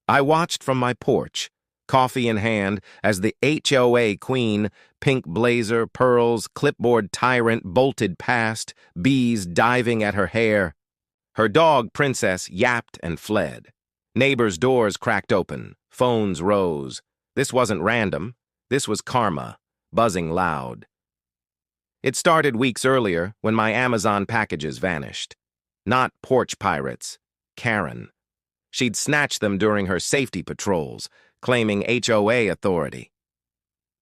I watched from my porch, coffee in hand, as the HOA queen, pink blazer, pearls, clipboard tyrant bolted past, bees diving at her hair. Her dog, Princess, yapped and fled. Neighbors' doors cracked open, phones rose. This wasn't random. This was karma, buzzing loud. It started weeks earlier when my Amazon packages vanished. Not porch pirates, Karen. She'd snatched them during her safety patrols, claiming HOA authority.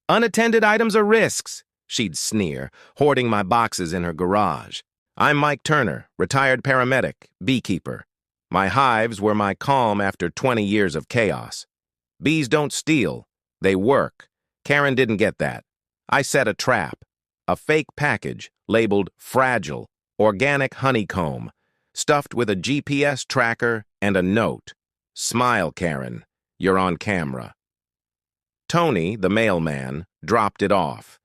"Unattended items are risks," she'd sneer, hoarding my boxes in her garage. I'm Mike Turner, retired paramedic, beekeeper. My hives were my calm after 20 years of chaos. Bees don't steal, they work. Karen didn't get that. I set a trap. A fake package labeled fragile, organic honeycomb, stuffed with a GPS tracker and a note. "Smile, Karen. You're on camera." Tony, the mailman, dropped it off.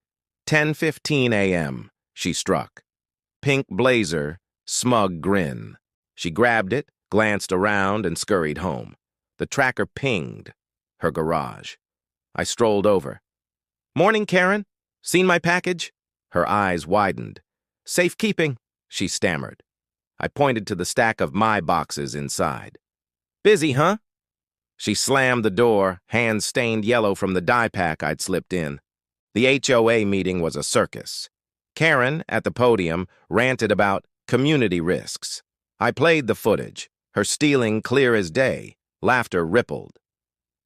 10:15 a.m., she struck. Pink blazer, smug grin. She grabbed it, glanced around, and scurried home. The tracker pinged. Her garage. I strolled over. "Morning, Karen. Seen my package?" Her eyes widened. "Safekeeping," she stammered. I pointed to the stack of my boxes inside. "Busy, huh?" She slammed the door, hands stained yellow from the dye pack I'd slipped in. The HOA meeting was a circus. Karen, at the podium, ranted about community risks. I played the footage, her stealing clear as day. Laughter rippled.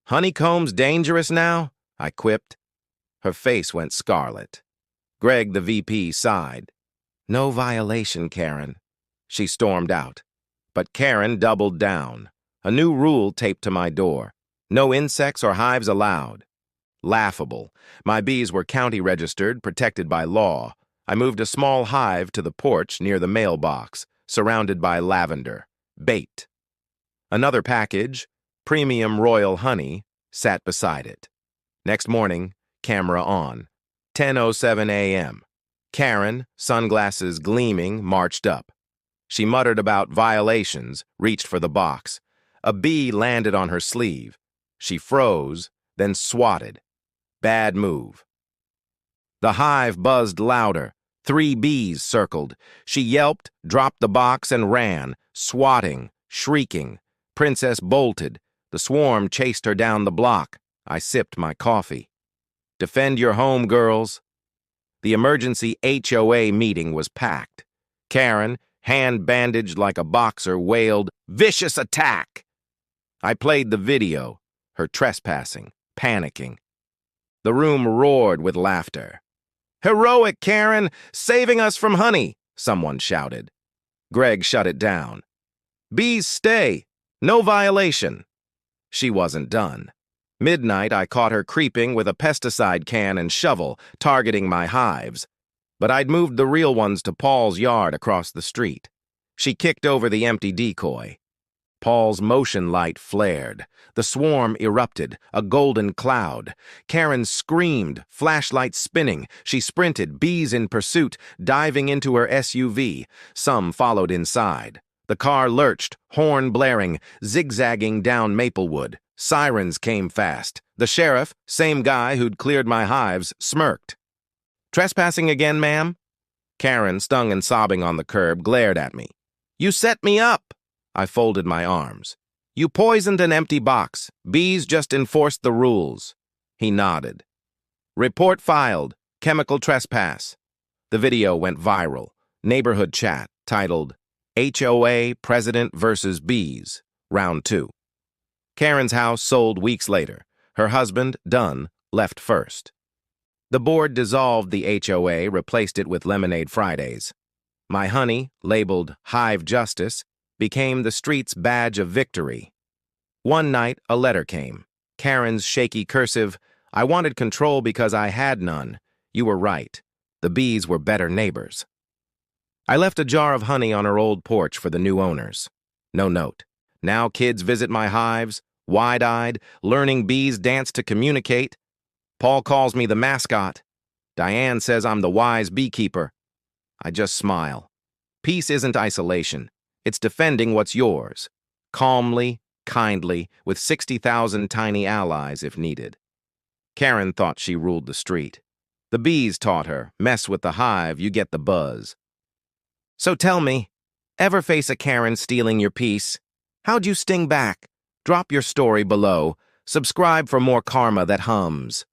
"Honeycomb's dangerous now?" I quipped. Her face went scarlet. Greg, the VP, sighed. "No violation, Karen." She stormed out. But Karen doubled down. A new rule taped to my door. No insects or hives allowed. Laughable. My bees were county registered, protected by law. I moved a small hive to the porch near the mailbox, surrounded by lavender. Bait. Another package, premium royal honey, sat beside it. Next morning, camera on. 10:07 a.m. Karen, sunglasses gleaming, marched up. She muttered about violations, reached for the box. A bee landed on her sleeve. She froze, then swatted. Bad move. The hive buzzed louder. 3 bees circled. She yelped, dropped the box, and ran, swatting, shrieking. Princess bolted. The swarm chased her down the block. I sipped my coffee. Defend your home, girls. The emergency HOA meeting was packed. Karen, hand bandaged like a boxer, wailed, "Vicious attack!" I played the video, her trespassing, panicking. The room roared with laughter. "Heroic, Karen, saving us from honey," someone shouted. Greg shut it down. "Bees stay. No violation." She wasn't done. Midnight, I caught her creeping with a pesticide can and shovel, targeting my hives. But I'd moved the real ones to Paul's yard across the street. She kicked over the empty decoy. Paul's motion light flared. The swarm erupted, a golden cloud. Karen screamed, flashlight spinning. She sprinted, bees in pursuit, diving into her SUV. Some followed inside. The car lurched, horn blaring, zigzagging down Maplewood. Sirens came fast. The sheriff, same guy who'd cleared my hives, smirked. "Trespassing again, ma'am?" Karen, stung and sobbing on the curb, glared at me. "You set me up!" I folded my arms. "You poisoned an empty box. Bees just enforced the rules." He nodded. "Report filed. Chemical trespass." The video went viral. Neighborhood chat, titled, HOA President versus Bees, Round 2. Karen's house sold weeks later. Her husband, Dunn, left first. The board dissolved the HOA, replaced it with Lemonade Fridays. My honey, labeled Hive Justice, became the street's badge of victory. One night, a letter came. Karen's shaky cursive, "I wanted control because I had none. You were right. The bees were better neighbors." I left a jar of honey on her old porch for the new owners. No note. Now kids visit my hives, wide-eyed, learning bees dance to communicate. Paul calls me the mascot. Diane says I'm the wise beekeeper. I just smile. Peace isn't isolation. It's defending what's yours. Calmly, kindly, with 60,000 tiny allies if needed. Karen thought she ruled the street. The bees taught her, mess with the hive, you get the buzz. So tell me, ever face a Karen stealing your peace? How'd you sting back? Drop your story below. Subscribe for more karma that hums.